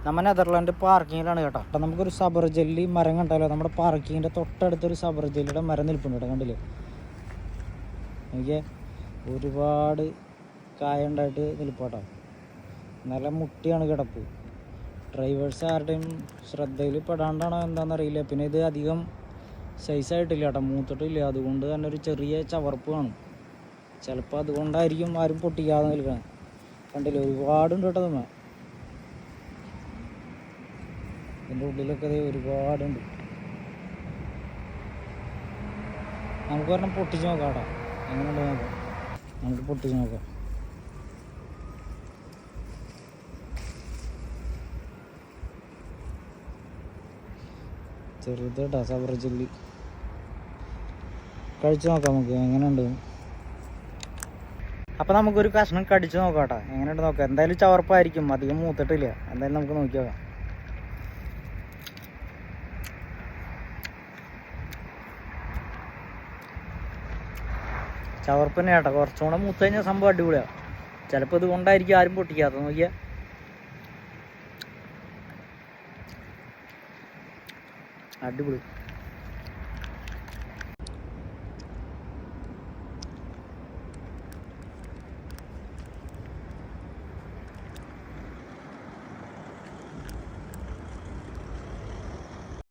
നമ്മൾ നെതർലാൻഡ് പാർക്കിങ്ങിലാണ് കേട്ടോ. അപ്പം നമുക്കൊരു സബർ ജെല്ലി മരം കണ്ടാലോ, നമ്മുടെ പാർക്കിങ്ങിൻ്റെ തൊട്ടടുത്തൊരു സബർ ജെല്ലിയുടെ മരം നിൽപ്പുണ്ട് കേട്ടോ. കണ്ടില്ലേ, എനിക്ക് ഒരുപാട് കായ ഉണ്ടായിട്ട് നിൽപ്പാട്ടോ. നല്ല മുട്ടിയാണ് കിടപ്പ്. ഡ്രൈവേഴ്സ് ആരുടെയും ശ്രദ്ധയിൽ പെടാണ്ടാണോ എന്താണെന്നറിയില്ല. പിന്നെ ഇത് അധികം സൈസായിട്ടില്ല കേട്ടോ, മൂത്തിട്ടില്ല. അതുകൊണ്ട് തന്നെ ഒരു ചെറിയ ചവർപ്പ് കാണും. ചിലപ്പോൾ അതുകൊണ്ടായിരിക്കും ആരും പൊട്ടിക്കാതെ നിൽക്കണം. കണ്ടില്ലേ, ഒരുപാടുണ്ട് കേട്ടോ. നമ്മ ഇതിൻ്റെ ഉള്ളിലൊക്കെ ഒരുപാടുണ്ട്. നമുക്ക് പറഞ്ഞാൽ പൊട്ടിച്ച് നോക്കാം കേട്ടോ, എങ്ങനെയുണ്ട് നോക്കാം. നമുക്ക് പൊട്ടിച്ച് നോക്കാം. ചെറുത് കേട്ടോ, സബർ ജെല്ലി. കഴിച്ച് നോക്കാം നമുക്ക് എങ്ങനെയുണ്ട്. അപ്പം നമുക്കൊരു കഷ്ണം കടിച്ച് നോക്കാം കേട്ടോ, എങ്ങനെയുണ്ട് നോക്കാം. എന്തായാലും ചവർപ്പായിരിക്കും, അധികം മൂത്തിട്ടില്ല. എന്തായാലും നമുക്ക് നോക്കി നോക്കാം. ചവർപ്പ് തന്നെ കേട്ടോ. കുറച്ചും കൂടെ മൂത്ത് കഴിഞ്ഞാൽ സംഭവം അടിപൊളിയാണ്. ചിലപ്പോൾ ഇത് കൊണ്ടായിരിക്കും ആരും പൊട്ടിക്കാത്ത. നോക്കിയാൽ അടിപൊളി.